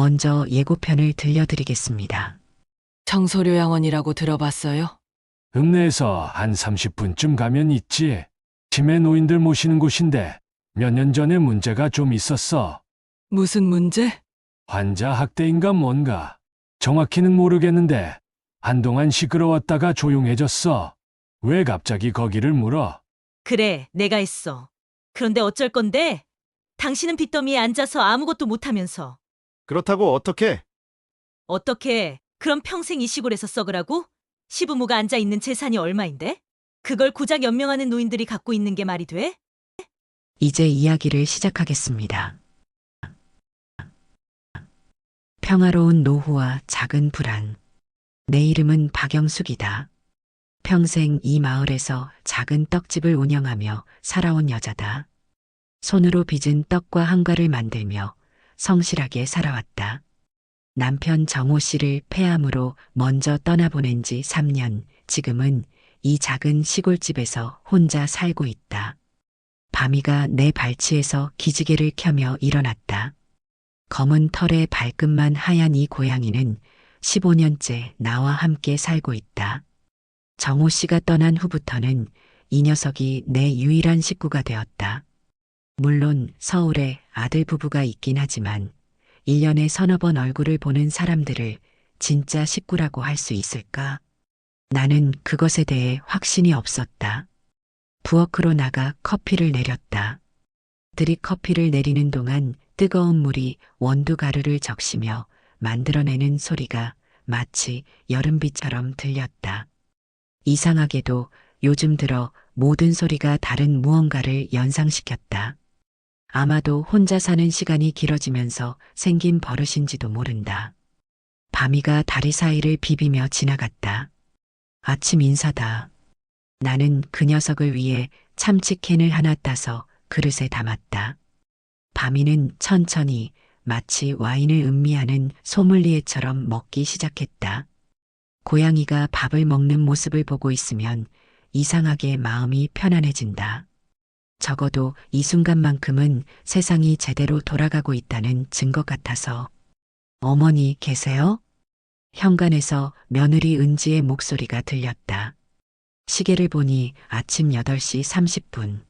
먼저 예고편을 들려드리겠습니다. 청소요양원이라고 들어봤어요? 읍내에서 한 30분쯤 가면 있지. 치매 노인들 모시는 곳인데 몇 년 전에 문제가 좀 있었어. 무슨 문제? 환자 학대인가 뭔가. 정확히는 모르겠는데 한동안 시끄러웠다가 조용해졌어. 왜 갑자기 거기를 물어? 그래, 내가 했어. 그런데 어쩔 건데? 당신은 빚더미에 앉아서 아무것도 못하면서. 그렇다고 어떻게? 어떻게, 그럼 평생 이 시골에서 썩으라고? 시부모가 앉아있는 재산이 얼마인데? 그걸 고작 연명하는 노인들이 갖고 있는 게 말이 돼? 이제 이야기를 시작하겠습니다. 평화로운 노후와 작은 불안. 내 이름은 박영숙이다. 평생 이 마을에서 작은 떡집을 운영하며 살아온 여자다. 손으로 빚은 떡과 한과를 만들며 성실하게 살아왔다. 남편 정호 씨를 폐암으로 먼저 떠나보낸 지 3년, 지금은 이 작은 시골집에서 혼자 살고 있다. 밤이가 내 발치에서 기지개를 켜며 일어났다. 검은 털에 발끝만 하얀 이 고양이는 15년째 나와 함께 살고 있다. 정호 씨가 떠난 후부터는 이 녀석이 내 유일한 식구가 되었다. 물론 서울에 아들 부부가 있긴 하지만 1년에 서너 번 얼굴을 보는 사람들을 진짜 식구라고 할 수 있을까? 나는 그것에 대해 확신이 없었다. 부엌으로 나가 커피를 내렸다. 드립 커피를 내리는 동안 뜨거운 물이 원두 가루를 적시며 만들어내는 소리가 마치 여름비처럼 들렸다. 이상하게도 요즘 들어 모든 소리가 다른 무언가를 연상시켰다. 아마도 혼자 사는 시간이 길어지면서 생긴 버릇인지도 모른다. 밤이가 다리 사이를 비비며 지나갔다. 아침 인사다. 나는 그 녀석을 위해 참치캔을 하나 따서 그릇에 담았다. 밤이는 천천히 마치 와인을 음미하는 소믈리에처럼 먹기 시작했다. 고양이가 밥을 먹는 모습을 보고 있으면 이상하게 마음이 편안해진다. 적어도 이 순간만큼은 세상이 제대로 돌아가고 있다는 증거 같아서. 어머니 계세요? 현관에서 며느리 은지의 목소리가 들렸다. 시계를 보니 아침 8시 30분.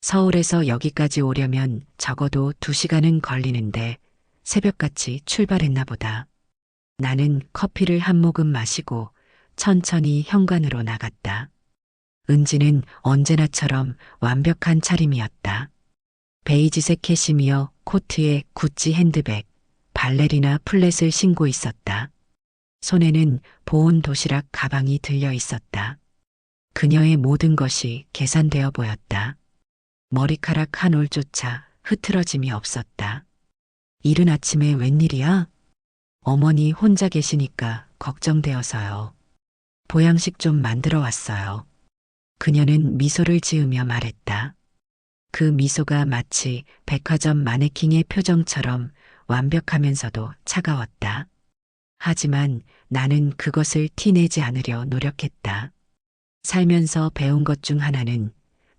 서울에서 여기까지 오려면 적어도 2시간은 걸리는데 새벽같이 출발했나 보다. 나는 커피를 한 모금 마시고 천천히 현관으로 나갔다. 은지는 언제나처럼 완벽한 차림이었다. 베이지색 캐시미어 코트에 구찌 핸드백, 발레리나 플랫을 신고 있었다. 손에는 보온 도시락 가방이 들려 있었다. 그녀의 모든 것이 계산되어 보였다. 머리카락 한 올조차 흐트러짐이 없었다. 이른 아침에 웬일이야? 어머니 혼자 계시니까 걱정되어서요. 보양식 좀 만들어 왔어요. 그녀는 미소를 지으며 말했다. 그 미소가 마치 백화점 마네킹의 표정처럼 완벽하면서도 차가웠다. 하지만 나는 그것을 티내지 않으려 노력했다. 살면서 배운 것 중 하나는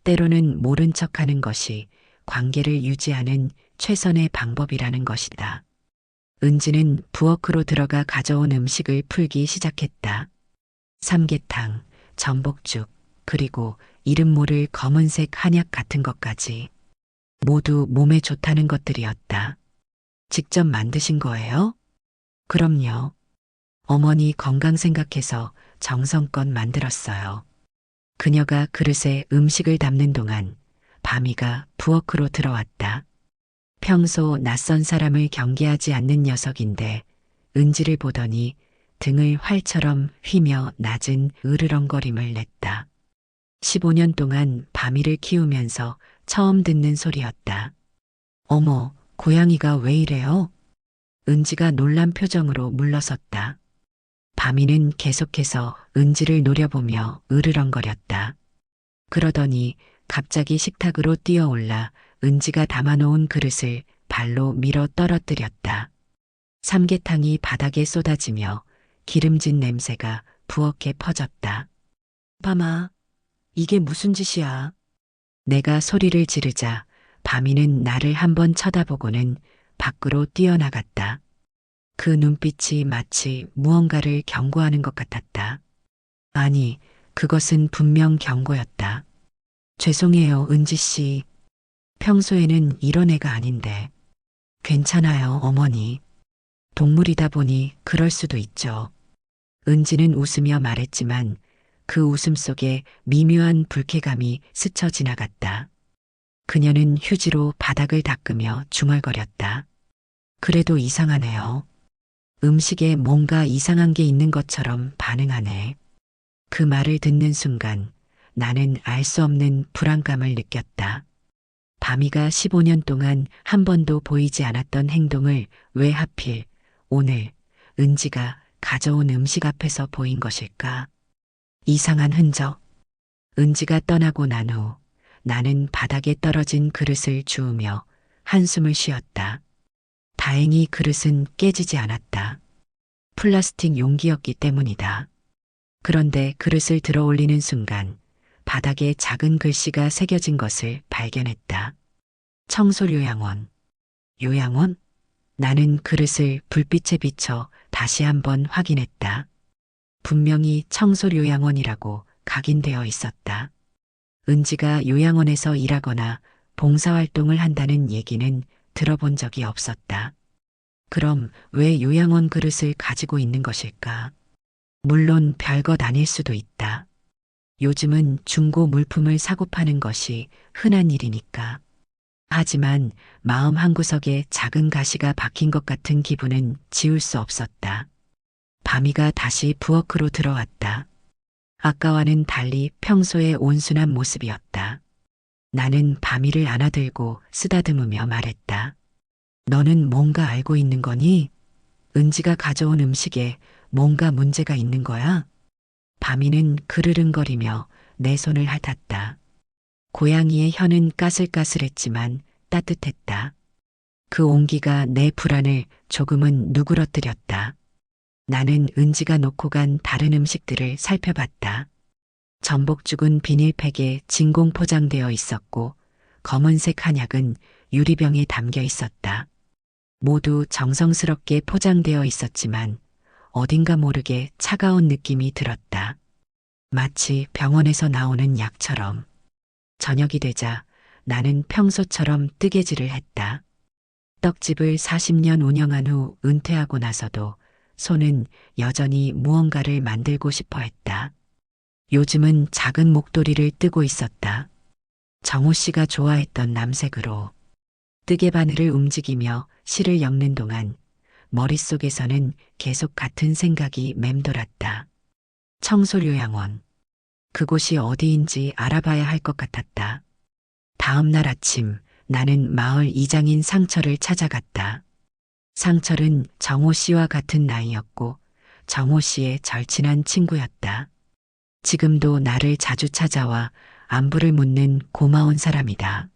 때로는 모른 척하는 것이 관계를 유지하는 최선의 방법이라는 것이다. 은지는 부엌으로 들어가 가져온 음식을 풀기 시작했다. 삼계탕, 전복죽, 그리고 이름 모를 검은색 한약 같은 것까지. 모두 몸에 좋다는 것들이었다. 직접 만드신 거예요? 그럼요. 어머니 건강 생각해서 정성껏 만들었어요. 그녀가 그릇에 음식을 담는 동안 밤이가 부엌으로 들어왔다. 평소 낯선 사람을 경계하지 않는 녀석인데 은지를 보더니 등을 활처럼 휘며 낮은 으르렁거림을 냈다. 15년 동안 밤이를 키우면서 처음 듣는 소리였다. 어머, 고양이가 왜 이래요? 은지가 놀란 표정으로 물러섰다. 밤이는 계속해서 은지를 노려보며 으르렁거렸다. 그러더니 갑자기 식탁으로 뛰어올라 은지가 담아놓은 그릇을 발로 밀어 떨어뜨렸다. 삼계탕이 바닥에 쏟아지며 기름진 냄새가 부엌에 퍼졌다. 밤아, 이게 무슨 짓이야? 내가 소리를 지르자 밤이는 나를 한번 쳐다보고는 밖으로 뛰어나갔다. 그 눈빛이 마치 무언가를 경고하는 것 같았다. 아니, 그것은 분명 경고였다. 죄송해요, 은지 씨. 평소에는 이런 애가 아닌데. 괜찮아요, 어머니. 동물이다 보니 그럴 수도 있죠. 은지는 웃으며 말했지만 그 웃음 속에 미묘한 불쾌감이 스쳐 지나갔다. 그녀는 휴지로 바닥을 닦으며 중얼거렸다. 그래도 이상하네요. 음식에 뭔가 이상한 게 있는 것처럼 반응하네. 그 말을 듣는 순간 나는 알 수 없는 불안감을 느꼈다. 밤이가 15년 동안 한 번도 보이지 않았던 행동을 왜 하필 오늘 은지가 가져온 음식 앞에서 보인 것일까? 이상한 흔적. 은지가 떠나고 난 후 나는 바닥에 떨어진 그릇을 주우며 한숨을 쉬었다. 다행히 그릇은 깨지지 않았다. 플라스틱 용기였기 때문이다. 그런데 그릇을 들어 올리는 순간 바닥에 작은 글씨가 새겨진 것을 발견했다. 청소 요양원. 요양원? 나는 그릇을 불빛에 비춰 다시 한번 확인했다. 분명히 청소 요양원이라고 각인되어 있었다. 은지가 요양원에서 일하거나 봉사활동을 한다는 얘기는 들어본 적이 없었다. 그럼 왜 요양원 그릇을 가지고 있는 것일까? 물론 별것 아닐 수도 있다. 요즘은 중고 물품을 사고 파는 것이 흔한 일이니까. 하지만 마음 한구석에 작은 가시가 박힌 것 같은 기분은 지울 수 없었다. 밤이가 다시 부엌으로 들어왔다. 아까와는 달리 평소의 온순한 모습이었다. 나는 밤이를 안아들고 쓰다듬으며 말했다. 너는 뭔가 알고 있는 거니? 은지가 가져온 음식에 뭔가 문제가 있는 거야? 밤이는 그르릉거리며 내 손을 핥았다. 고양이의 혀는 까슬까슬했지만 따뜻했다. 그 온기가 내 불안을 조금은 누그러뜨렸다. 나는 은지가 놓고 간 다른 음식들을 살펴봤다. 전복죽은 비닐팩에 진공 포장되어 있었고 검은색 한약은 유리병에 담겨 있었다. 모두 정성스럽게 포장되어 있었지만 어딘가 모르게 차가운 느낌이 들었다. 마치 병원에서 나오는 약처럼. 저녁이 되자 나는 평소처럼 뜨개질을 했다. 떡집을 40년 운영한 후 은퇴하고 나서도 손은 여전히 무언가를 만들고 싶어 했다. 요즘은 작은 목도리를 뜨고 있었다. 정호 씨가 좋아했던 남색으로. 뜨개 바늘을 움직이며 실을 엮는 동안 머릿속에서는 계속 같은 생각이 맴돌았다. 청소요양원. 그곳이 어디인지 알아봐야 할 것 같았다. 다음 날 아침 나는 마을 이장인 상철을 찾아갔다. 상철은 정호 씨와 같은 나이였고 정호 씨의 절친한 친구였다. 지금도 나를 자주 찾아와 안부를 묻는 고마운 사람이다.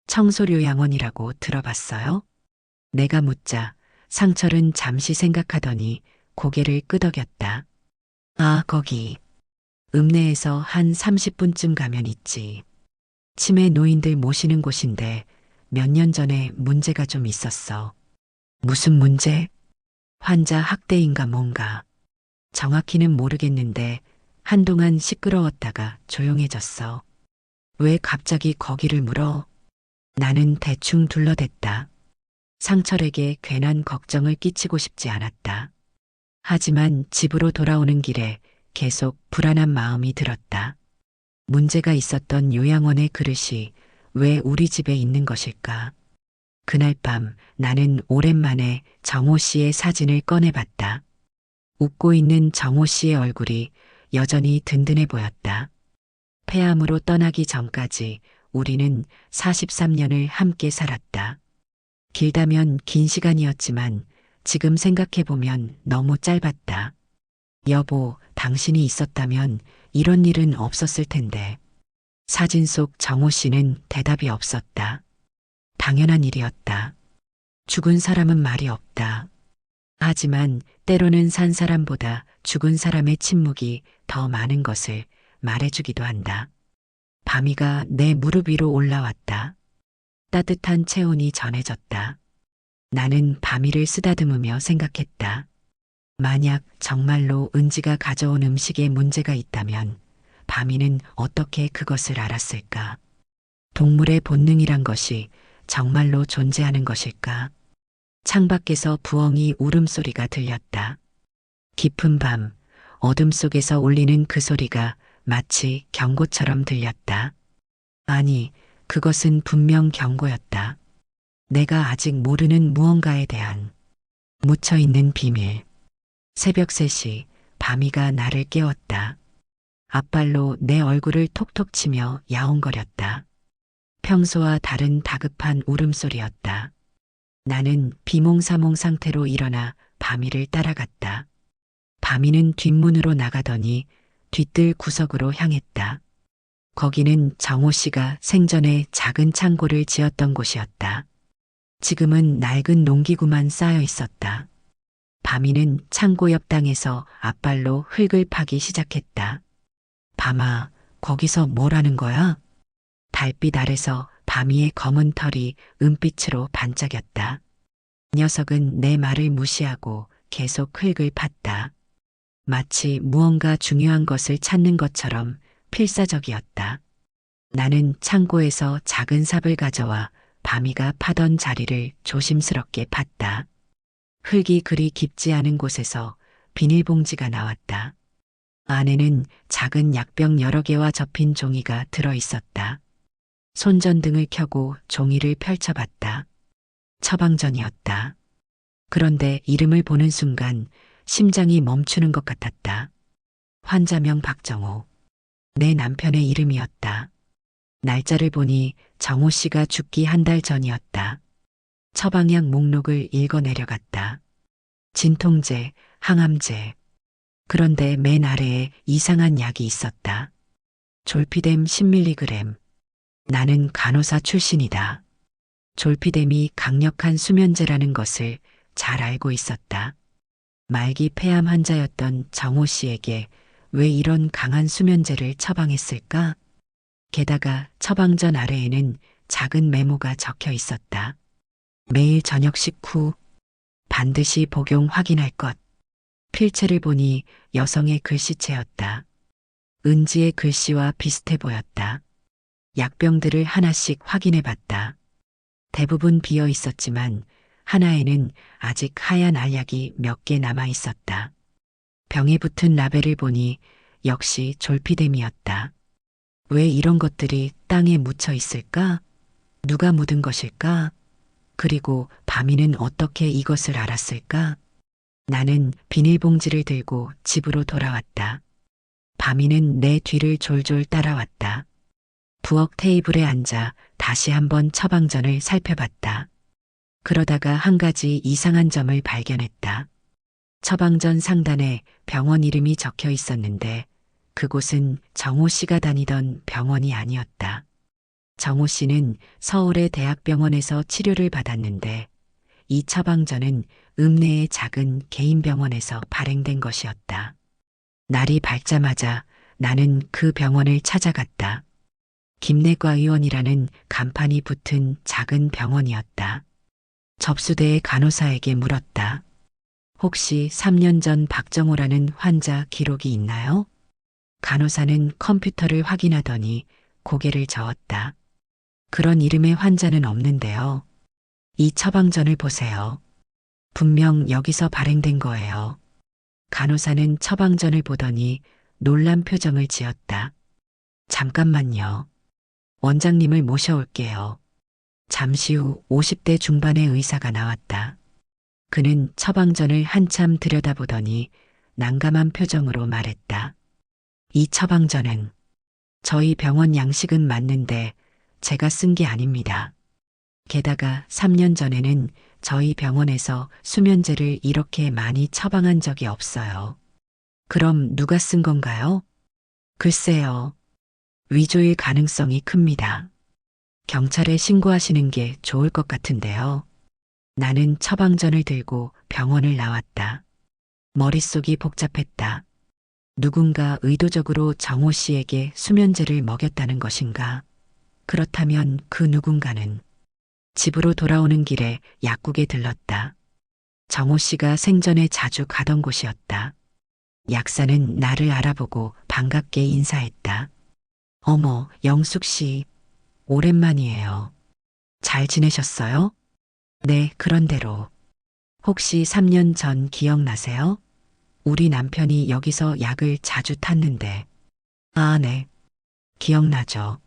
청소요양원이라고 들어봤어요? 내가 묻자 상철은 잠시 생각하더니 고개를 끄덕였다. 아, 거기. 읍내에서 한 30분쯤 가면 있지. 치매 노인들 모시는 곳인데 몇 년 전에 문제가 좀 있었어. 무슨 문제? 환자 학대인가 뭔가. 정확히는 모르겠는데 한동안 시끄러웠다가 조용해졌어. 왜 갑자기 거기를 물어? 나는 대충 둘러댔다. 상철에게 괜한 걱정을 끼치고 싶지 않았다. 하지만 집으로 돌아오는 길에 계속 불안한 마음이 들었다. 문제가 있었던 요양원의 그릇이 왜 우리 집에 있는 것일까? 그날 밤 나는 오랜만에 정호 씨의 사진을 꺼내봤다. 웃고 있는 정호 씨의 얼굴이 여전히 든든해 보였다. 폐암으로 떠나기 전까지 우리는 43년을 함께 살았다. 길다면 긴 시간이었지만 지금 생각해보면 너무 짧았다. 여보, 당신이 있었다면 이런 일은 없었을 텐데. 사진 속 정호 씨는 대답이 없었다. 당연한 일이었다. 죽은 사람은 말이 없다. 하지만 때로는 산 사람보다 죽은 사람의 침묵이 더 많은 것을 말해주기도 한다. 밤이가 내 무릎 위로 올라왔다. 따뜻한 체온이 전해졌다. 나는 밤이를 쓰다듬으며 생각했다. 만약 정말로 은지가 가져온 음식에 문제가 있다면 밤이는 어떻게 그것을 알았을까? 동물의 본능이란 것이 정말로 존재하는 것일까? 창밖에서 부엉이 울음소리가 들렸다. 깊은 밤, 어둠 속에서 울리는 그 소리가 마치 경고처럼 들렸다. 아니, 그것은 분명 경고였다. 내가 아직 모르는 무언가에 대한 묻혀있는 비밀. 새벽 3시, 밤이가 나를 깨웠다. 앞발로 내 얼굴을 톡톡 치며 야옹거렸다. 평소와 다른 다급한 울음소리였다. 나는 비몽사몽 상태로 일어나 밤이를 따라갔다. 밤이는 뒷문으로 나가더니 뒤뜰 구석으로 향했다. 거기는 정호 씨가 생전에 작은 창고를 지었던 곳이었다. 지금은 낡은 농기구만 쌓여 있었다. 밤이는 창고 옆 땅에서 앞발로 흙을 파기 시작했다. 밤아, 거기서 뭘 하는 거야? 달빛 아래서 밤이의 검은 털이 은빛으로 반짝였다. 녀석은 내 말을 무시하고 계속 흙을 팠다. 마치 무언가 중요한 것을 찾는 것처럼 필사적이었다. 나는 창고에서 작은 삽을 가져와 밤이가 파던 자리를 조심스럽게 팠다. 흙이 그리 깊지 않은 곳에서 비닐봉지가 나왔다. 안에는 작은 약병 여러 개와 접힌 종이가 들어 있었다. 손전등을 켜고 종이를 펼쳐봤다. 처방전이었다. 그런데 이름을 보는 순간 심장이 멈추는 것 같았다. 환자명 박정호. 내 남편의 이름이었다. 날짜를 보니 정호 씨가 죽기 한 달 전이었다. 처방약 목록을 읽어 내려갔다. 진통제, 항암제. 그런데 맨 아래에 이상한 약이 있었다. 졸피뎀 10mg. 나는 간호사 출신이다. 졸피뎀이 강력한 수면제라는 것을 잘 알고 있었다. 말기 폐암 환자였던 정호 씨에게 왜 이런 강한 수면제를 처방했을까? 게다가 처방전 아래에는 작은 메모가 적혀 있었다. 매일 저녁 식후 반드시 복용 확인할 것. 필체를 보니 여성의 글씨체였다. 은지의 글씨와 비슷해 보였다. 약병들을 하나씩 확인해 봤다. 대부분 비어 있었지만 하나에는 아직 하얀 알약이 몇 개 남아 있었다. 병에 붙은 라벨을 보니 역시 졸피뎀이었다. 왜 이런 것들이 땅에 묻혀 있을까? 누가 묻은 것일까? 그리고 밤이는 어떻게 이것을 알았을까? 나는 비닐봉지를 들고 집으로 돌아왔다. 밤이는 내 뒤를 졸졸 따라왔다. 부엌 테이블에 앉아 다시 한번 처방전을 살펴봤다. 그러다가 한 가지 이상한 점을 발견했다. 처방전 상단에 병원 이름이 적혀 있었는데 그곳은 정호 씨가 다니던 병원이 아니었다. 정호 씨는 서울의 대학병원에서 치료를 받았는데 이 처방전은 읍내의 작은 개인 병원에서 발행된 것이었다. 날이 밝자마자 나는 그 병원을 찾아갔다. 김내과 의원이라는 간판이 붙은 작은 병원이었다. 접수대의 간호사에게 물었다. 혹시 3년 전 박정호라는 환자 기록이 있나요? 간호사는 컴퓨터를 확인하더니 고개를 저었다. 그런 이름의 환자는 없는데요. 이 처방전을 보세요. 분명 여기서 발행된 거예요. 간호사는 처방전을 보더니 놀란 표정을 지었다. 잠깐만요. 원장님을 모셔올게요. 잠시 후 50대 중반의 의사가 나왔다. 그는 처방전을 한참 들여다보더니 난감한 표정으로 말했다. 이 처방전은 저희 병원 양식은 맞는데 제가 쓴 게 아닙니다. 게다가 3년 전에는 저희 병원에서 수면제를 이렇게 많이 처방한 적이 없어요. 그럼 누가 쓴 건가요? 글쎄요. 위조일 가능성이 큽니다. 경찰에 신고하시는 게 좋을 것 같은데요. 나는 처방전을 들고 병원을 나왔다. 머릿속이 복잡했다. 누군가 의도적으로 정호 씨에게 수면제를 먹였다는 것인가? 그렇다면 그 누군가는 집으로 돌아오는 길에 약국에 들렀다. 정호 씨가 생전에 자주 가던 곳이었다. 약사는 나를 알아보고 반갑게 인사했다. 어머, 영숙 씨, 오랜만이에요. 잘 지내셨어요? 네, 그런대로. 혹시 3년 전 기억나세요? 우리 남편이 여기서 약을 자주 탔는데. 아, 네. 기억나죠.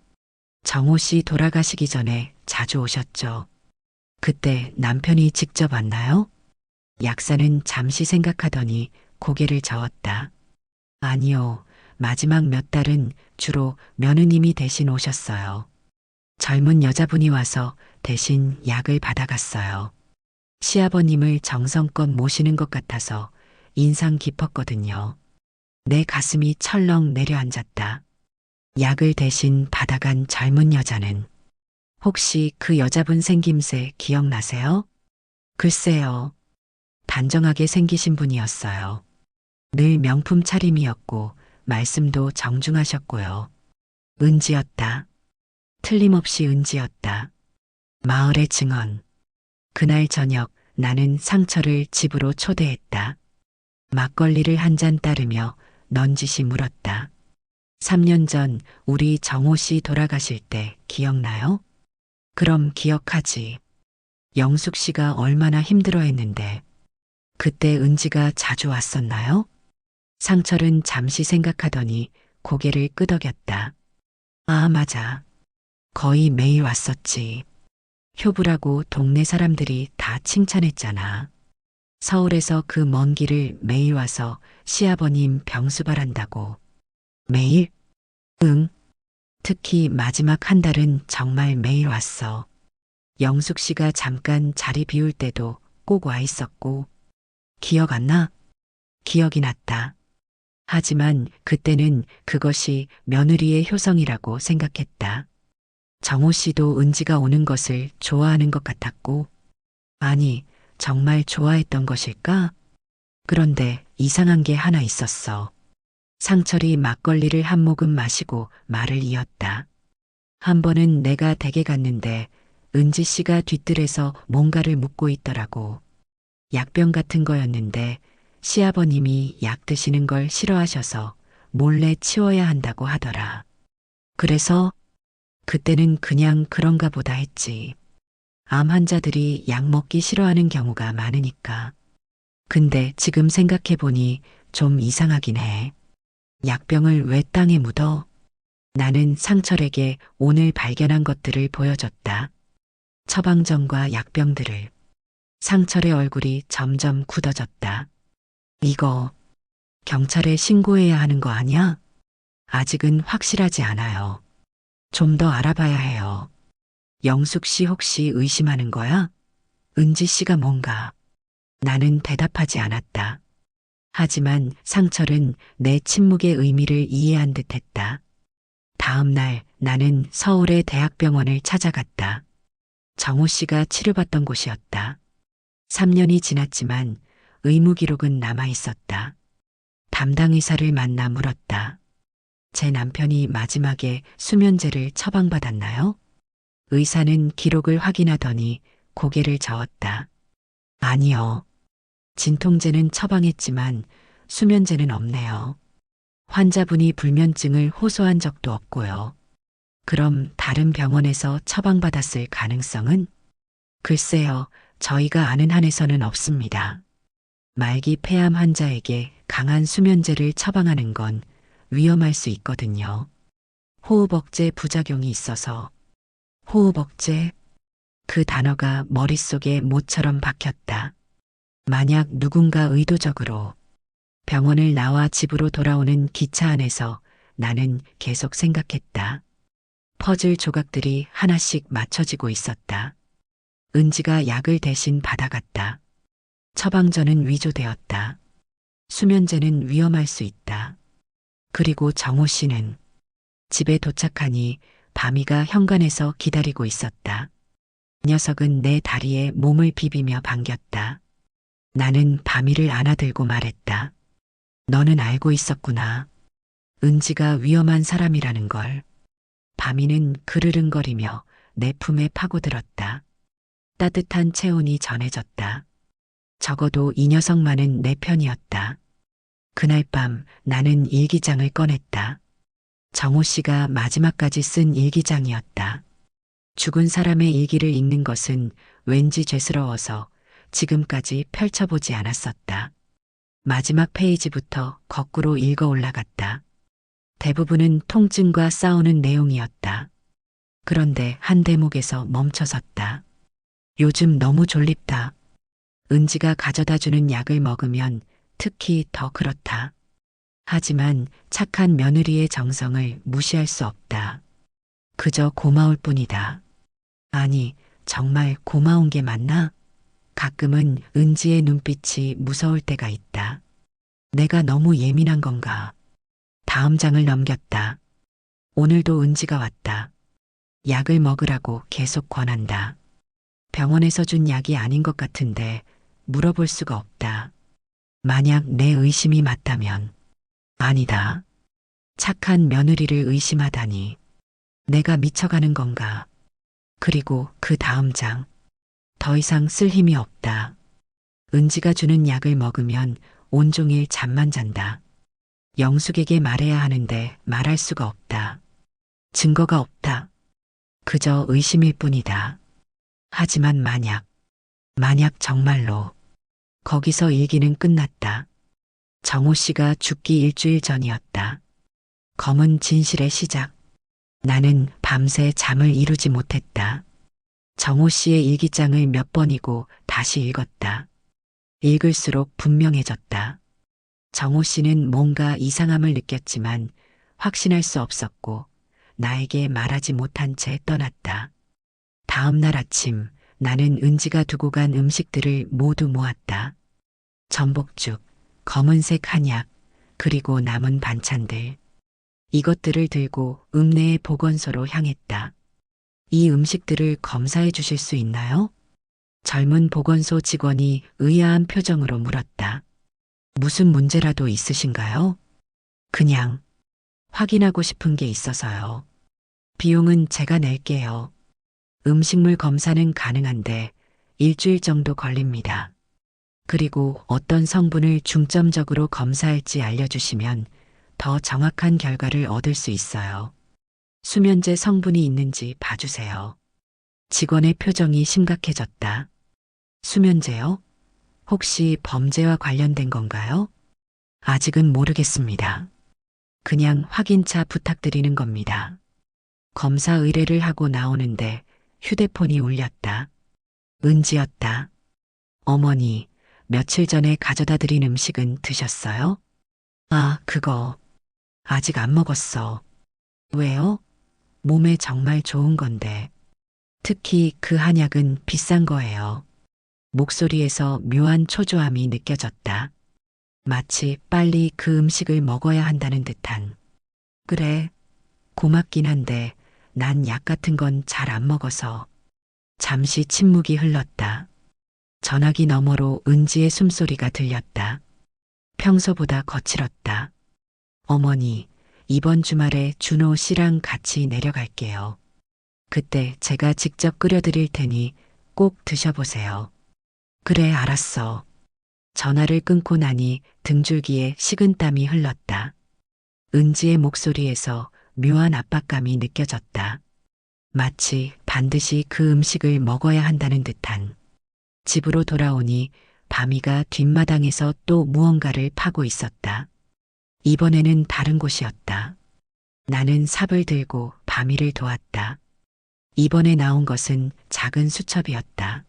정호 씨 돌아가시기 전에 자주 오셨죠. 그때 남편이 직접 왔나요? 약사는 잠시 생각하더니 고개를 저었다. 아니요. 마지막 몇 달은 주로 며느님이 대신 오셨어요. 젊은 여자분이 와서 대신 약을 받아갔어요. 시아버님을 정성껏 모시는 것 같아서 인상 깊었거든요. 내 가슴이 철렁 내려앉았다. 약을 대신 받아간 젊은 여자는 혹시 그 여자분 생김새 기억나세요? 글쎄요. 단정하게 생기신 분이었어요. 늘 명품 차림이었고 말씀도 정중하셨고요. 은지였다. 틀림없이 은지였다. 마을의 증언. 그날 저녁 나는 상철을 집으로 초대했다. 막걸리를 한 잔 따르며 넌지시 물었다. 3년 전 우리 정호 씨 돌아가실 때 기억나요? 그럼 기억하지. 영숙 씨가 얼마나 힘들어했는데. 그때 은지가 자주 왔었나요? 상철은 잠시 생각하더니 고개를 끄덕였다. 아, 맞아. 거의 매일 왔었지. 효부라고 동네 사람들이 다 칭찬했잖아. 서울에서 그 먼 길을 매일 와서 시아버님 병수발한다고. 매일? 응. 특히 마지막 한 달은 정말 매일 왔어. 영숙 씨가 잠깐 자리 비울 때도 꼭 와 있었고. 기억 안 나? 기억이 났다. 하지만 그때는 그것이 며느리의 효성이라고 생각했다. 정호 씨도 은지가 오는 것을 좋아하는 것 같았고, 아니, 정말 좋아했던 것일까? 그런데 이상한 게 하나 있었어. 상철이 막걸리를 한 모금 마시고 말을 이었다. 한 번은 내가 댁에 갔는데 은지 씨가 뒤뜰에서 뭔가를 묻고 있더라고. 약병 같은 거였는데 시아버님이 약 드시는 걸 싫어하셔서 몰래 치워야 한다고 하더라. 그래서 그때는 그냥 그런가 보다 했지. 암 환자들이 약 먹기 싫어하는 경우가 많으니까. 근데 지금 생각해보니 좀 이상하긴 해. 약병을 왜 땅에 묻어? 나는 상철에게 오늘 발견한 것들을 보여줬다. 처방전과 약병들을. 상철의 얼굴이 점점 굳어졌다. 이거 경찰에 신고해야 하는 거 아니야? 아직은 확실하지 않아요. 좀 더 알아봐야 해요. 영숙 씨 혹시 의심하는 거야? 은지 씨가 뭔가. 나는 대답하지 않았다. 하지만 상철은 내 침묵의 의미를 이해한 듯 했다. 다음 날 나는 서울의 대학병원을 찾아갔다. 정호 씨가 치료받던 곳이었다. 3년이 지났지만 의무 기록은 남아 있었다. 담당 의사를 만나 물었다. 제 남편이 마지막에 수면제를 처방받았나요? 의사는 기록을 확인하더니 고개를 저었다. 아니요. 진통제는 처방했지만 수면제는 없네요. 환자분이 불면증을 호소한 적도 없고요. 그럼 다른 병원에서 처방받았을 가능성은? 글쎄요, 저희가 아는 한에서는 없습니다. 말기 폐암 환자에게 강한 수면제를 처방하는 건 위험할 수 있거든요. 호흡억제 부작용이 있어서. 호흡억제? 그 단어가 머릿속에 모처럼 박혔다. 만약 누군가 의도적으로 병원을 나와 집으로 돌아오는 기차 안에서 나는 계속 생각했다. 퍼즐 조각들이 하나씩 맞춰지고 있었다. 은지가 약을 대신 받아갔다. 처방전은 위조되었다. 수면제는 위험할 수 있다. 그리고 정호 씨는 집에 도착하니 밤이가 현관에서 기다리고 있었다. 녀석은 내 다리에 몸을 비비며 반겼다. 나는 밤이를 안아들고 말했다. 너는 알고 있었구나. 은지가 위험한 사람이라는 걸. 밤이는 그르릉거리며 내 품에 파고들었다. 따뜻한 체온이 전해졌다. 적어도 이 녀석만은 내 편이었다. 그날 밤 나는 일기장을 꺼냈다. 정호 씨가 마지막까지 쓴 일기장이었다. 죽은 사람의 일기를 읽는 것은 왠지 죄스러워서 지금까지 펼쳐보지 않았었다. 마지막 페이지부터 거꾸로 읽어 올라갔다. 대부분은 통증과 싸우는 내용이었다. 그런데 한 대목에서 멈춰섰다. 요즘 너무 졸립다. 은지가 가져다 주는 약을 먹으면 특히 더 그렇다. 하지만 착한 며느리의 정성을 무시할 수 없다. 그저 고마울 뿐이다. 아니, 정말 고마운 게 맞나? 가끔은 은지의 눈빛이 무서울 때가 있다. 내가 너무 예민한 건가? 다음 장을 넘겼다. 오늘도 은지가 왔다. 약을 먹으라고 계속 권한다. 병원에서 준 약이 아닌 것 같은데 물어볼 수가 없다. 만약 내 의심이 맞다면 아니다. 착한 며느리를 의심하다니. 내가 미쳐가는 건가? 그리고 그 다음 장. 더 이상 쓸 힘이 없다. 은지가 주는 약을 먹으면 온종일 잠만 잔다. 영숙에게 말해야 하는데 말할 수가 없다. 증거가 없다. 그저 의심일 뿐이다. 하지만 만약 정말로 거기서 일기는 끝났다. 정호 씨가 죽기 일주일 전이었다. 검은 진실의 시작. 나는 밤새 잠을 이루지 못했다. 정호 씨의 일기장을 몇 번이고 다시 읽었다. 읽을수록 분명해졌다. 정호 씨는 뭔가 이상함을 느꼈지만 확신할 수 없었고 나에게 말하지 못한 채 떠났다. 다음 날 아침 나는 은지가 두고 간 음식들을 모두 모았다. 전복죽, 검은색 한약, 그리고 남은 반찬들. 이것들을 들고 읍내의 보건소로 향했다. 이 음식들을 검사해 주실 수 있나요? 젊은 보건소 직원이 의아한 표정으로 물었다. 무슨 문제라도 있으신가요? 그냥 확인하고 싶은 게 있어서요. 비용은 제가 낼게요. 음식물 검사는 가능한데 일주일 정도 걸립니다. 그리고 어떤 성분을 중점적으로 검사할지 알려주시면 더 정확한 결과를 얻을 수 있어요. 수면제 성분이 있는지 봐주세요. 직원의 표정이 심각해졌다. 수면제요? 혹시 범죄와 관련된 건가요? 아직은 모르겠습니다. 그냥 확인차 부탁드리는 겁니다. 검사 의뢰를 하고 나오는데 휴대폰이 울렸다. 은지였다. 어머니, 며칠 전에 가져다 드린 음식은 드셨어요? 아, 그거. 아직 안 먹었어. 왜요? 몸에 정말 좋은 건데. 특히 그 한약은 비싼 거예요. 목소리에서 묘한 초조함이 느껴졌다. 마치 빨리 그 음식을 먹어야 한다는 듯한. 그래, 고맙긴 한데 난 약 같은 건 잘 안 먹어서. 잠시 침묵이 흘렀다. 전화기 너머로 은지의 숨소리가 들렸다. 평소보다 거칠었다. 어머니, 이번 주말에 준호 씨랑 같이 내려갈게요. 그때 제가 직접 끓여드릴 테니 꼭 드셔보세요. 그래, 알았어. 전화를 끊고 나니 등줄기에 식은땀이 흘렀다. 은지의 목소리에서 묘한 압박감이 느껴졌다. 마치 반드시 그 음식을 먹어야 한다는 듯한. 집으로 돌아오니 밤이가 뒷마당에서 또 무언가를 파고 있었다. 이번에는 다른 곳이었다. 나는 삽을 들고 밤이를 도왔다. 이번에 나온 것은 작은 수첩이었다.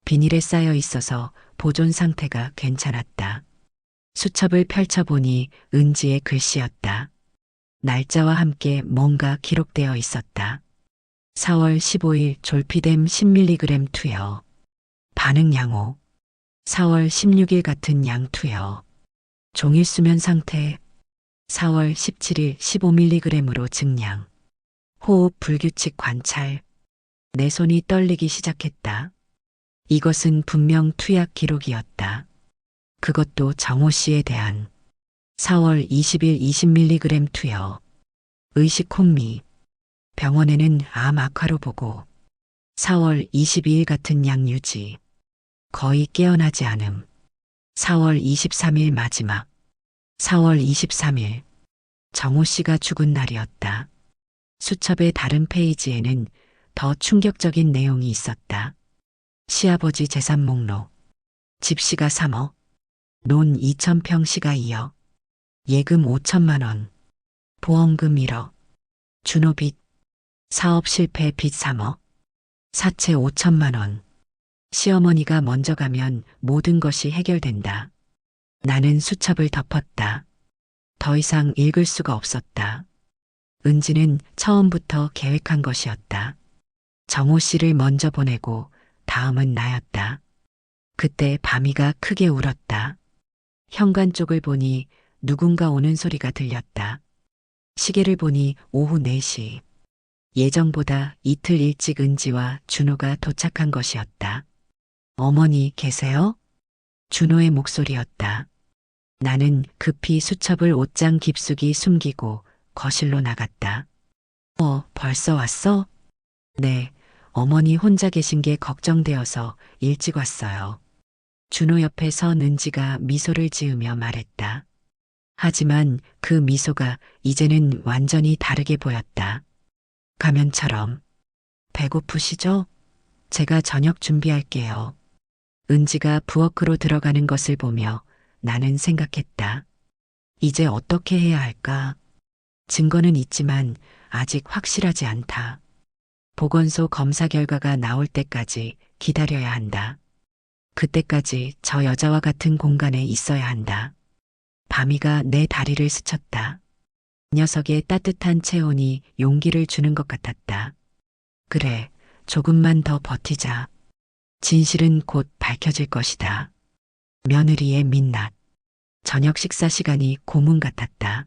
비닐에 쌓여 있어서 보존 상태가 괜찮았다. 수첩을 펼쳐보니 은지의 글씨였다. 날짜와 함께 뭔가 기록되어 있었다. 4월 15일 졸피뎀 10mg 투여. 반응 양호. 4월 16일 같은 양 투여. 종일 수면 상태. 4월 17일 15mg으로 증량. 호흡 불규칙 관찰. 내 손이 떨리기 시작했다. 이것은 분명 투약 기록이었다. 그것도 정호 씨에 대한. 4월 20일 20mg 투여. 의식 혼미. 병원에는 암 악화로 보고. 4월 22일 같은 양유지. 거의 깨어나지 않음. 4월 23일 마지막. 4월 23일. 정호 씨가 죽은 날이었다. 수첩의 다른 페이지에는 더 충격적인 내용이 있었다. 시아버지 재산 목록. 집시가 3억. 논 2,000평 시가 2억. 예금 5천만 원. 보험금 1억. 준호 빚. 사업 실패 빚 3억. 사채 5천만 원. 시어머니가 먼저 가면 모든 것이 해결된다. 나는 수첩을 덮었다. 더 이상 읽을 수가 없었다. 은지는 처음부터 계획한 것이었다. 정호 씨를 먼저 보내고 다음은 나였다. 그때 밤이가 크게 울었다. 현관 쪽을 보니 누군가 오는 소리가 들렸다. 시계를 보니 오후 4시. 예정보다 이틀 일찍 은지와 준호가 도착한 것이었다. 어머니 계세요? 준호의 목소리였다. 나는 급히 수첩을 옷장 깊숙이 숨기고 거실로 나갔다. 벌써 왔어? 네, 어머니 혼자 계신 게 걱정되어서 일찍 왔어요. 준호 옆에 선 은지가 미소를 지으며 말했다. 하지만 그 미소가 이제는 완전히 다르게 보였다. 가면처럼. 배고프시죠? 제가 저녁 준비할게요. 은지가 부엌으로 들어가는 것을 보며 나는 생각했다. 이제 어떻게 해야 할까? 증거는 있지만 아직 확실하지 않다. 보건소 검사 결과가 나올 때까지 기다려야 한다. 그때까지 저 여자와 같은 공간에 있어야 한다. 밤이가 내 다리를 스쳤다. 녀석의 따뜻한 체온이 용기를 주는 것 같았다. 그래, 조금만 더 버티자. 진실은 곧 밝혀질 것이다. 며느리의 민낯. 저녁 식사 시간이 고문 같았다.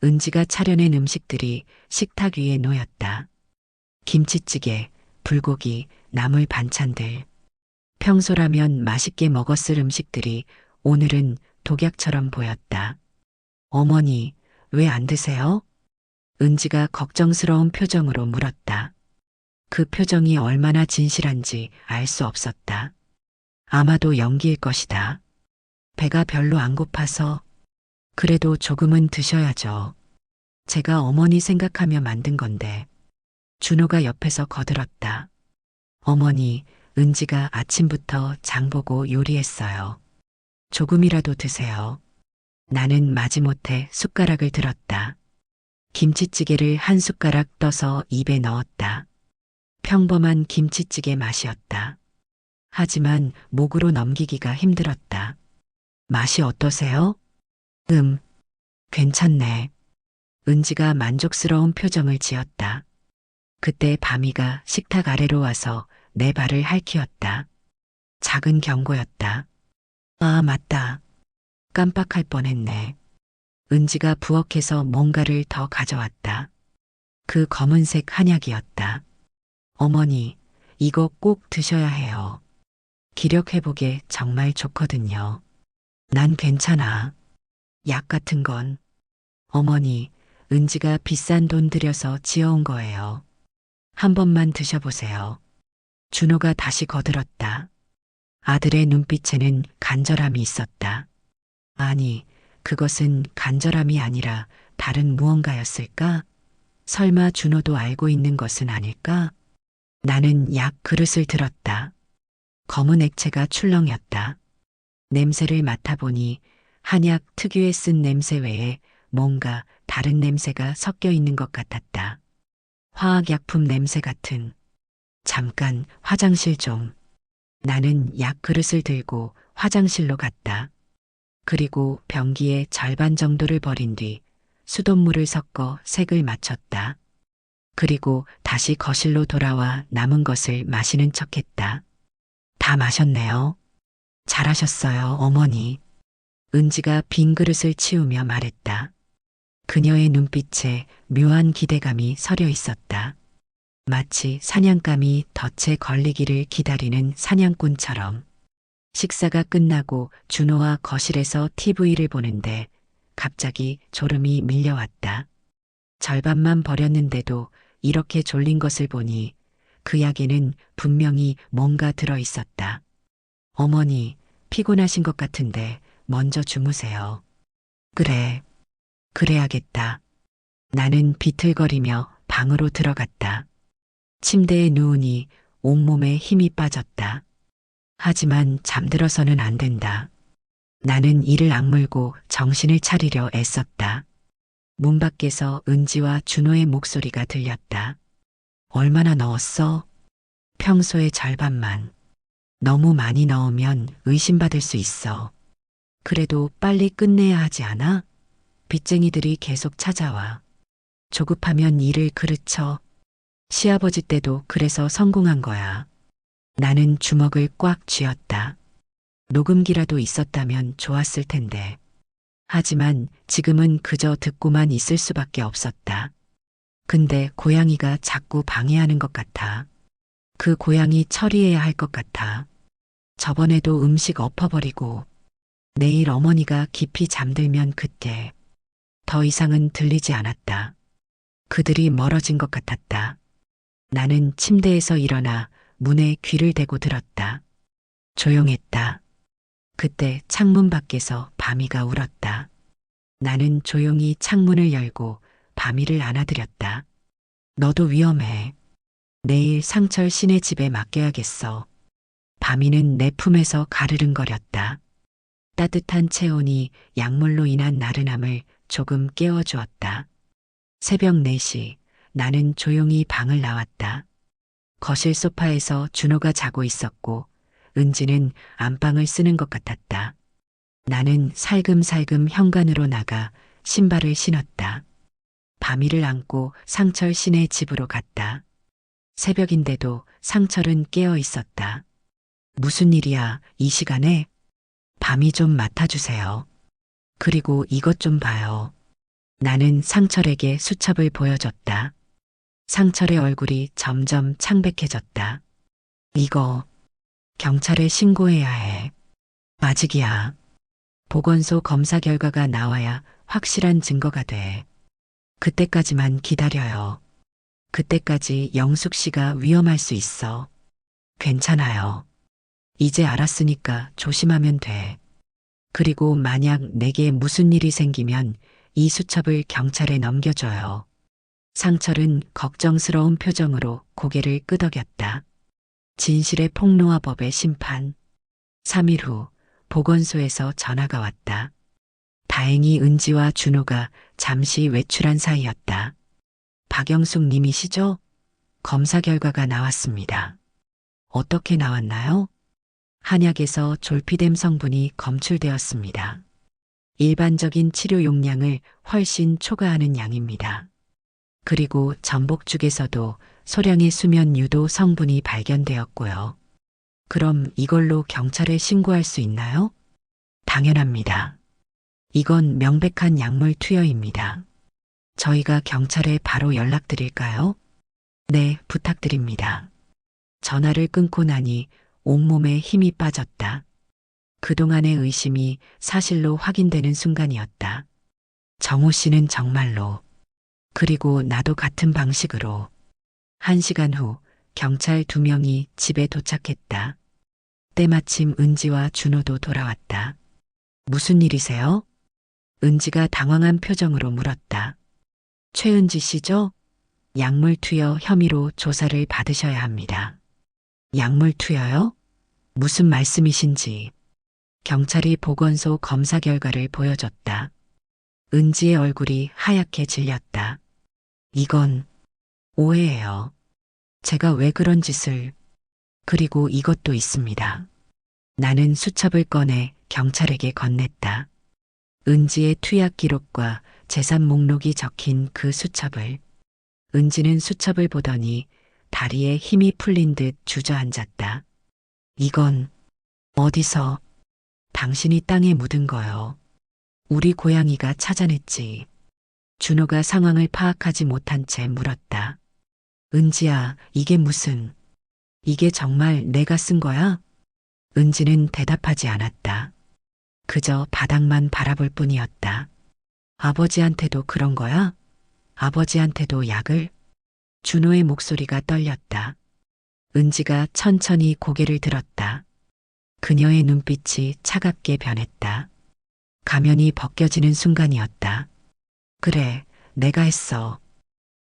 은지가 차려낸 음식들이 식탁 위에 놓였다. 김치찌개, 불고기, 나물 반찬들. 평소라면 맛있게 먹었을 음식들이 오늘은 독약처럼 보였다. 어머니, 왜 안 드세요? 은지가 걱정스러운 표정으로 물었다. 그 표정이 얼마나 진실한지 알 수 없었다. 아마도 연기일 것이다. 배가 별로 안 고파서. 그래도 조금은 드셔야죠. 제가 어머니 생각하며 만든 건데. 준호가 옆에서 거들었다. 어머니, 은지가 아침부터 장보고 요리했어요. 조금이라도 드세요. 나는 마지못해 숟가락을 들었다. 김치찌개를 한 숟가락 떠서 입에 넣었다. 평범한 김치찌개 맛이었다. 하지만 목으로 넘기기가 힘들었다. 맛이 어떠세요? 괜찮네. 은지가 만족스러운 표정을 지었다. 그때 밤이가 식탁 아래로 와서 내 발을 핥히었다. 작은 경고였다. 아, 맞다. 깜빡할 뻔했네. 은지가 부엌에서 뭔가를 더 가져왔다. 그 검은색 한약이었다. 어머니, 이거 꼭 드셔야 해요. 기력 회복에 정말 좋거든요. 난 괜찮아. 약 같은 건. 어머니, 은지가 비싼 돈 들여서 지어온 거예요. 한 번만 드셔보세요. 준호가 다시 거들었다. 아들의 눈빛에는 간절함이 있었다. 아니, 그것은 간절함이 아니라 다른 무언가였을까? 설마 준호도 알고 있는 것은 아닐까? 나는 약 그릇을 들었다. 검은 액체가 출렁였다. 냄새를 맡아보니 한약 특유의 쓴 냄새 외에 뭔가 다른 냄새가 섞여 있는 것 같았다. 화학약품 냄새 같은. 잠깐 화장실 좀. 나는 약 그릇을 들고 화장실로 갔다. 그리고 변기에 절반 정도를 버린 뒤 수돗물을 섞어 색을 맞췄다. 그리고 다시 거실로 돌아와 남은 것을 마시는 척했다. 다 마셨네요. 잘하셨어요, 어머니. 은지가 빈 그릇을 치우며 말했다. 그녀의 눈빛에 묘한 기대감이 서려 있었다. 마치 사냥감이 덫에 걸리기를 기다리는 사냥꾼처럼. 식사가 끝나고 준호와 거실에서 TV를 보는데 갑자기 졸음이 밀려왔다. 절반만 버렸는데도 이렇게 졸린 것을 보니 그 약에는 분명히 뭔가 들어 있었다. 어머니, 피곤하신 것 같은데 먼저 주무세요. 그래, 그래야겠다. 나는 비틀거리며 방으로 들어갔다. 침대에 누우니 온몸에 힘이 빠졌다. 하지만 잠들어서는 안 된다. 나는 이를 악물고 정신을 차리려 애썼다. 문 밖에서 은지와 준호의 목소리가 들렸다. 얼마나 넣었어? 평소의 절반만. 너무 많이 넣으면 의심받을 수 있어. 그래도 빨리 끝내야 하지 않아? 빚쟁이들이 계속 찾아와. 조급하면 일을 그르쳐. 시아버지 때도 그래서 성공한 거야. 나는 주먹을 꽉 쥐었다. 녹음기라도 있었다면 좋았을 텐데. 하지만 지금은 그저 듣고만 있을 수밖에 없었다. 근데 고양이가 자꾸 방해하는 것 같아. 그 고양이 처리해야 할 것 같아. 저번에도 음식 엎어버리고 내일 어머니가 깊이 잠들면 그때 더 이상은 들리지 않았다. 그들이 멀어진 것 같았다. 나는 침대에서 일어나 문에 귀를 대고 들었다. 조용했다. 그때 창문 밖에서 바미가 울었다. 나는 조용히 창문을 열고 바미를 안아들였다. 너도 위험해. 내일 상철 씨네 집에 맡겨야겠어. 바미는 내 품에서 가르릉거렸다. 따뜻한 체온이 약물로 인한 나른함을 조금 깨워주었다. 새벽 4시 나는 조용히 방을 나왔다. 거실 소파에서 준호가 자고 있었고 은지는 안방을 쓰는 것 같았다. 나는 살금살금 현관으로 나가 신발을 신었다. 바미를 안고 상철 씨네 집으로 갔다. 새벽인데도 상철은 깨어 있었다. 무슨 일이야, 이 시간에? 바미 좀 맡아주세요. 그리고 이것 좀 봐요. 나는 상철에게 수첩을 보여줬다. 상철의 얼굴이 점점 창백해졌다. 이거 경찰에 신고해야 해. 아직이야. 보건소 검사 결과가 나와야 확실한 증거가 돼. 그때까지만 기다려요. 그때까지 영숙 씨가 위험할 수 있어. 괜찮아요. 이제 알았으니까 조심하면 돼. 그리고 만약 내게 무슨 일이 생기면 이 수첩을 경찰에 넘겨줘요. 상철은 걱정스러운 표정으로 고개를 끄덕였다. 진실의 폭로와 법의 심판. 3일 후 보건소에서 전화가 왔다. 다행히 은지와 준호가 잠시 외출한 사이였다. 박영숙 님이시죠? 검사 결과가 나왔습니다. 어떻게 나왔나요? 한약에서 졸피뎀 성분이 검출되었습니다. 일반적인 치료 용량을 훨씬 초과하는 양입니다. 그리고 전복죽에서도 소량의 수면 유도 성분이 발견되었고요. 그럼 이걸로 경찰에 신고할 수 있나요? 당연합니다. 이건 명백한 약물 투여입니다. 저희가 경찰에 바로 연락드릴까요? 네, 부탁드립니다. 전화를 끊고 나니 온몸에 힘이 빠졌다. 그동안의 의심이 사실로 확인되는 순간이었다. 정호 씨는 정말로, 그리고 나도 같은 방식으로. 1시간 후 경찰 2명이 집에 도착했다. 때마침 은지와 준호도 돌아왔다. 무슨 일이세요? 은지가 당황한 표정으로 물었다. 최은지 씨죠? 약물 투여 혐의로 조사를 받으셔야 합니다. 약물 투여요? 무슨 말씀이신지. 경찰이 보건소 검사 결과를 보여줬다. 은지의 얼굴이 하얗게 질렸다. 이건 오해예요. 제가 왜 그런 짓을... 그리고 이것도 있습니다. 나는 수첩을 꺼내 경찰에게 건넸다. 은지의 투약 기록과 재산 목록이 적힌 그 수첩을. 은지는 수첩을 보더니 다리에 힘이 풀린 듯 주저앉았다. 이건 어디서? 당신이 땅에 묻은 거요. 우리 고양이가 찾아냈지. 준호가 상황을 파악하지 못한 채 물었다. 은지야, 이게 무슨... 이게 정말 내가 쓴 거야? 은지는 대답하지 않았다. 그저 바닥만 바라볼 뿐이었다. 아버지한테도 그런 거야? 아버지한테도 약을? 준호의 목소리가 떨렸다. 은지가 천천히 고개를 들었다. 그녀의 눈빛이 차갑게 변했다. 가면이 벗겨지는 순간이었다. 그래, 내가 했어.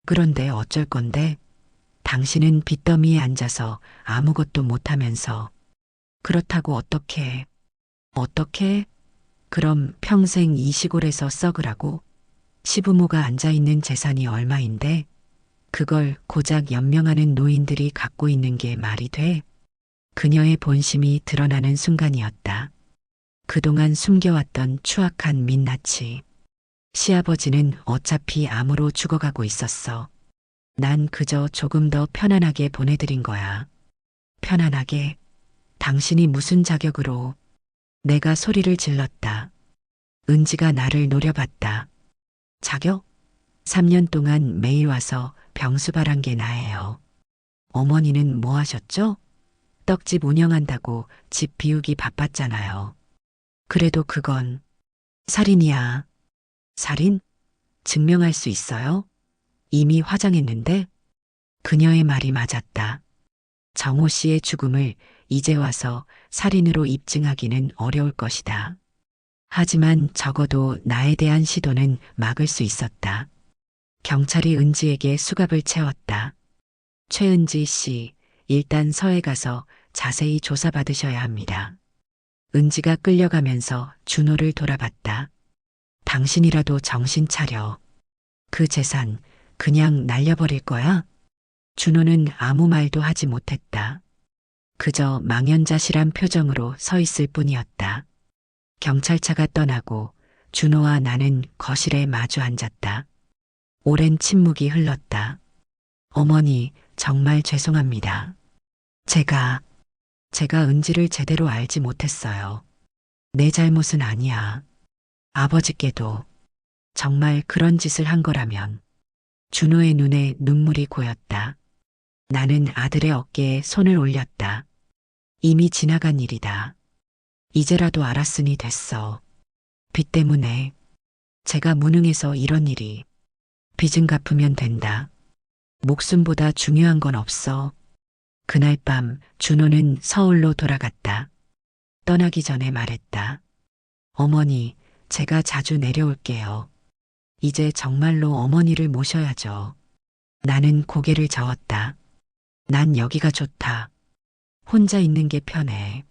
그런데 어쩔 건데? 당신은 빚더미에 앉아서 아무것도 못하면서. 그렇다고 어떻게? 어떻게? 그럼 평생 이 시골에서 썩으라고? 시부모가 앉아있는 재산이 얼마인데? 그걸 고작 연명하는 노인들이 갖고 있는 게 말이 돼? 그녀의 본심이 드러나는 순간이었다. 그동안 숨겨왔던 추악한 민낯이. 시아버지는 어차피 암으로 죽어가고 있었어. 난 그저 조금 더 편안하게 보내드린 거야. 편안하게? 당신이 무슨 자격으로? 내가 소리를 질렀다. 은지가 나를 노려봤다. 자격? 3년 동안 매일 와서 병수발한 게 나예요. 어머니는 뭐 하셨죠? 떡집 운영한다고 집 비우기 바빴잖아요. 그래도 그건 살인이야. 살인? 증명할 수 있어요? 이미 화장했는데? 그녀의 말이 맞았다. 정호 씨의 죽음을 이제 와서 살인으로 입증하기는 어려울 것이다. 하지만 적어도 나에 대한 시도는 막을 수 있었다. 경찰이 은지에게 수갑을 채웠다. 최은지 씨, 일단 서해 가서 자세히 조사받으셔야 합니다. 은지가 끌려가면서 준호를 돌아봤다. 당신이라도 정신 차려. 그 재산 그냥 날려버릴 거야? 준호는 아무 말도 하지 못했다. 그저 망연자실한 표정으로 서 있을 뿐이었다. 경찰차가 떠나고 준호와 나는 거실에 마주 앉았다. 오랜 침묵이 흘렀다. 어머니, 정말 죄송합니다. 제가 은지를 제대로 알지 못했어요. 내 잘못은 아니야. 아버지께도 정말 그런 짓을 한 거라면. 준호의 눈에 눈물이 고였다. 나는 아들의 어깨에 손을 올렸다. 이미 지나간 일이다. 이제라도 알았으니 됐어. 빚 때문에 제가 무능해서 이런 일이. 빚은 갚으면 된다. 목숨보다 중요한 건 없어. 그날 밤 준호는 서울로 돌아갔다. 떠나기 전에 말했다. 어머니, 제가 자주 내려올게요. 이제 정말로 어머니를 모셔야죠. 나는 고개를 저었다. 난 여기가 좋다. 혼자 있는 게 편해.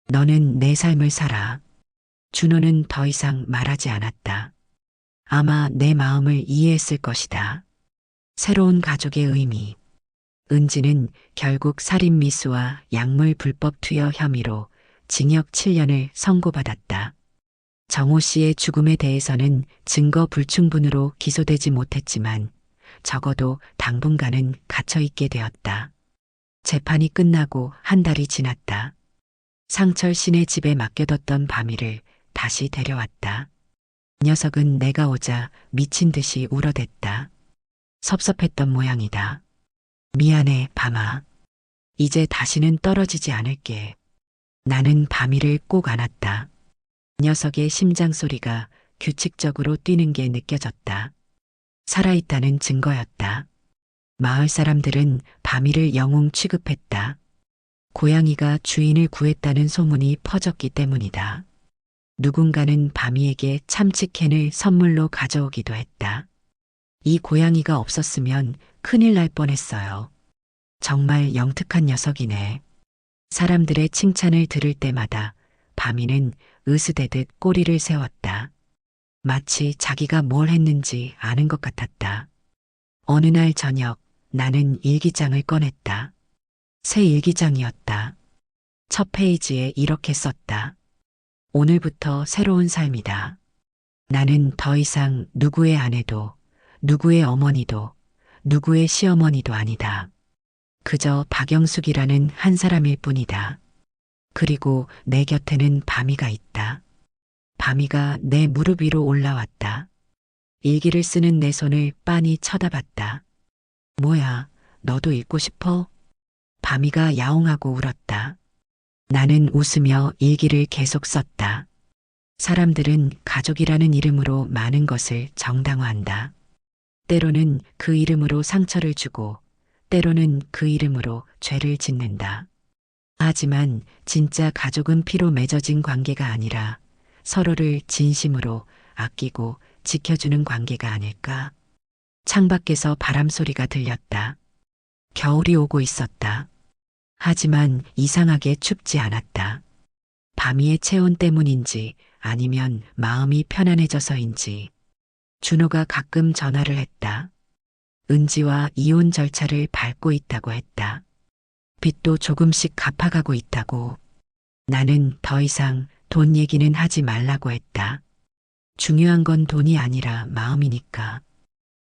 너는 내 삶을 살아. 준호는 더 이상 말하지 않았다. 아마 내 마음을 이해했을 것이다. 새로운 가족의 의미. 은지는 결국 살인 미수와 약물 불법 투여 혐의로 징역 7년을 선고받았다. 정호 씨의 죽음에 대해서는 증거 불충분으로 기소되지 못했지만 적어도 당분간은 갇혀 있게 되었다. 재판이 끝나고 한 달이 지났다. 상철 씨네 집에 맡겨뒀던 바미를 다시 데려왔다. 녀석은 내가 오자 미친 듯이 울어댔다. 섭섭했던 모양이다. 미안해, 밤아. 이제 다시는 떨어지지 않을게. 나는 바미를 꼭 안았다. 녀석의 심장 소리가 규칙적으로 뛰는 게 느껴졌다. 살아있다는 증거였다. 마을 사람들은 바미를 영웅 취급했다. 고양이가 주인을 구했다는 소문이 퍼졌기 때문이다. 누군가는 바미에게 참치캔을 선물로 가져오기도 했다. 이 고양이가 없었으면 큰일 날 뻔했어요. 정말 영특한 녀석이네. 사람들의 칭찬을 들을 때마다 바미는 으스대듯 꼬리를 세웠다. 마치 자기가 뭘 했는지 아는 것 같았다. 어느 날 저녁 나는 일기장을 꺼냈다. 새 일기장이었다. 첫 페이지에 이렇게 썼다. 오늘부터 새로운 삶이다. 나는 더 이상 누구의 아내도, 누구의 어머니도, 누구의 시어머니도 아니다. 그저 박영숙이라는 한 사람일 뿐이다. 그리고 내 곁에는 바미가 있다. 바미가 내 무릎 위로 올라왔다. 일기를 쓰는 내 손을 빤히 쳐다봤다. 뭐야, 너도 읽고 싶어? 바미가 야옹하고 울었다. 나는 웃으며 일기를 계속 썼다. 사람들은 가족이라는 이름으로 많은 것을 정당화한다. 때로는 그 이름으로 상처를 주고, 때로는 그 이름으로 죄를 짓는다. 하지만 진짜 가족은 피로 맺어진 관계가 아니라 서로를 진심으로 아끼고 지켜주는 관계가 아닐까? 창밖에서 바람 소리가 들렸다. 겨울이 오고 있었다. 하지만 이상하게 춥지 않았다. 밤이의 체온 때문인지 아니면 마음이 편안해져서인지 준호가 가끔 전화를 했다. 은지와 이혼 절차를 밟고 있다고 했다. 빚도 조금씩 갚아가고 있다고. 나는 더 이상 돈 얘기는 하지 말라고 했다. 중요한 건 돈이 아니라 마음이니까.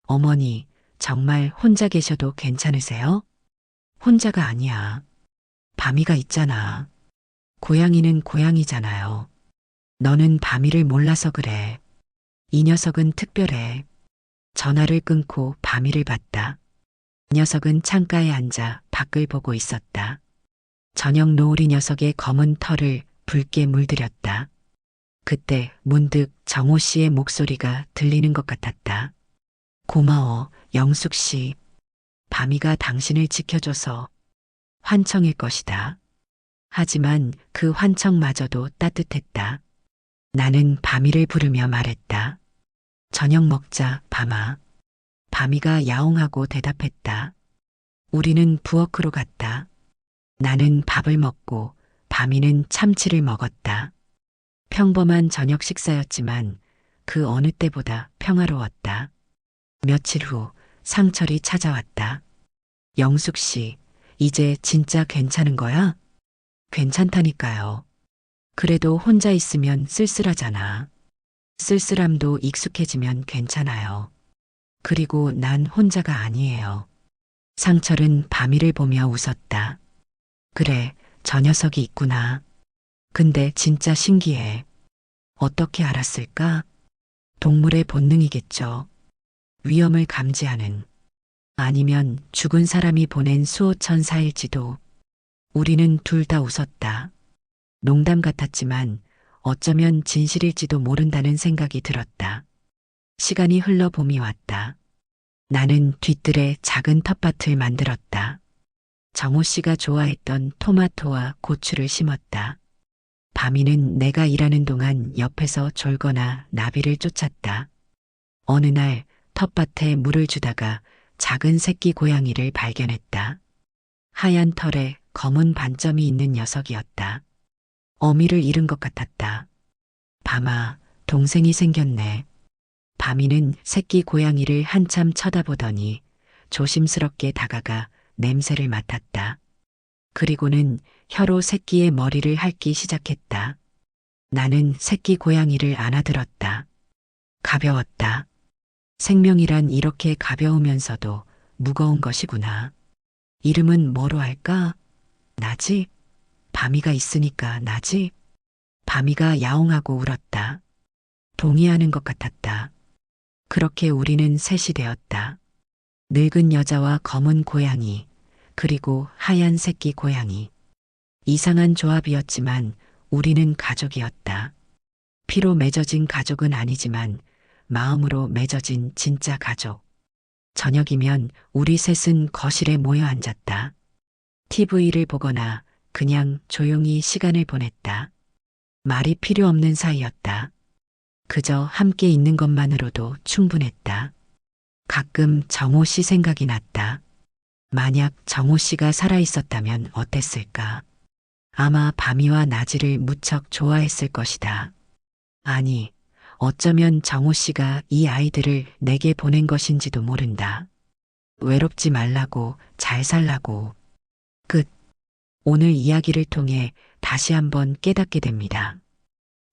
어머니, 정말 혼자 계셔도 괜찮으세요? 혼자가 아니야. 밤이가 있잖아. 고양이는 고양이잖아요. 너는 밤이를 몰라서 그래. 이 녀석은 특별해. 전화를 끊고 밤이를 봤다. 녀석은 창가에 앉아 밖을 보고 있었다. 저녁 노을이 녀석의 검은 털을 붉게 물들였다. 그때 문득 정호 씨의 목소리가 들리는 것 같았다. 고마워, 영숙 씨. 밤이가 당신을 지켜줘서 환청일 것이다. 하지만 그 환청마저도 따뜻했다. 나는 밤이를 부르며 말했다. 저녁 먹자, 밤아. 밤이가 야옹하고 대답했다. 우리는 부엌으로 갔다. 나는 밥을 먹고 밤이는 참치를 먹었다. 평범한 저녁 식사였지만 그 어느 때보다 평화로웠다. 며칠 후 상철이 찾아왔다. 영숙 씨, 이제 진짜 괜찮은 거야? 괜찮다니까요. 그래도 혼자 있으면 쓸쓸하잖아. 쓸쓸함도 익숙해지면 괜찮아요. 그리고 난 혼자가 아니에요. 상철은 밤이를 보며 웃었다. 그래, 저 녀석이 있구나. 근데 진짜 신기해. 어떻게 알았을까? 동물의 본능이겠죠. 위험을 감지하는. 아니면 죽은 사람이 보낸 수호천사일지도. 우리는 둘 다 웃었다. 농담 같았지만 어쩌면 진실일지도 모른다는 생각이 들었다. 시간이 흘러 봄이 왔다. 나는 뒤뜰에 작은 텃밭을 만들었다. 정호 씨가 좋아했던 토마토와 고추를 심었다. 밤이는 내가 일하는 동안 옆에서 졸거나 나비를 쫓았다. 어느 날 텃밭에 물을 주다가 작은 새끼 고양이를 발견했다. 하얀 털에 검은 반점이 있는 녀석이었다. 어미를 잃은 것 같았다. 밤아, 동생이 생겼네. 밤이는 새끼 고양이를 한참 쳐다보더니 조심스럽게 다가가 냄새를 맡았다. 그리고는 혀로 새끼의 머리를 핥기 시작했다. 나는 새끼 고양이를 안아들었다. 가벼웠다. 생명이란 이렇게 가벼우면서도 무거운 것이구나. 이름은 뭐로 할까? 나지? 밤이가 있으니까 나지? 밤이가 야옹하고 울었다. 동의하는 것 같았다. 그렇게 우리는 셋이 되었다. 늙은 여자와 검은 고양이, 그리고 하얀 새끼 고양이. 이상한 조합이었지만 우리는 가족이었다. 피로 맺어진 가족은 아니지만 마음으로 맺어진 진짜 가족. 저녁이면 우리 셋은 거실에 모여 앉았다. TV를 보거나 그냥 조용히 시간을 보냈다. 말이 필요 없는 사이였다. 그저 함께 있는 것만으로도 충분했다. 가끔 정호 씨 생각이 났다. 만약 정호 씨가 살아있었다면 어땠을까? 아마 밤이와 나지를 무척 좋아했을 것이다. 아니, 어쩌면 정호 씨가 이 아이들을 내게 보낸 것인지도 모른다. 외롭지 말라고, 잘 살라고. 끝. 오늘 이야기를 통해 다시 한번 깨닫게 됩니다.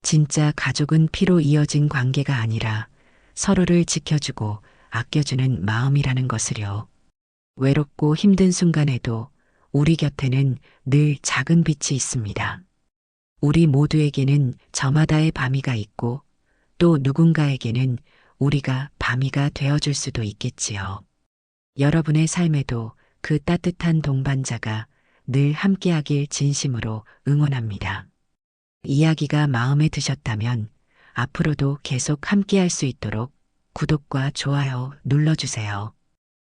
진짜 가족은 피로 이어진 관계가 아니라 서로를 지켜주고 아껴주는 마음이라는 것을요. 외롭고 힘든 순간에도 우리 곁에는 늘 작은 빛이 있습니다. 우리 모두에게는 저마다의 밤이가 있고 또 누군가에게는 우리가 밤이가 되어줄 수도 있겠지요. 여러분의 삶에도 그 따뜻한 동반자가 늘 함께하길 진심으로 응원합니다. 이야기가 마음에 드셨다면 앞으로도 계속 함께할 수 있도록 구독과 좋아요 눌러주세요.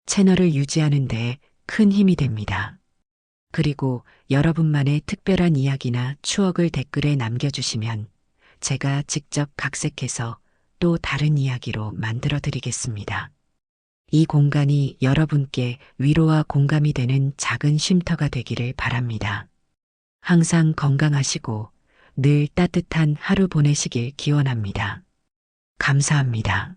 채널을 유지하는 데 큰 힘이 됩니다. 그리고 여러분만의 특별한 이야기나 추억을 댓글에 남겨주시면 제가 직접 각색해서 또 다른 이야기로 만들어 드리겠습니다. 이 공간이 여러분께 위로와 공감이 되는 작은 쉼터가 되기를 바랍니다. 항상 건강하시고 늘 따뜻한 하루 보내시길 기원합니다. 감사합니다.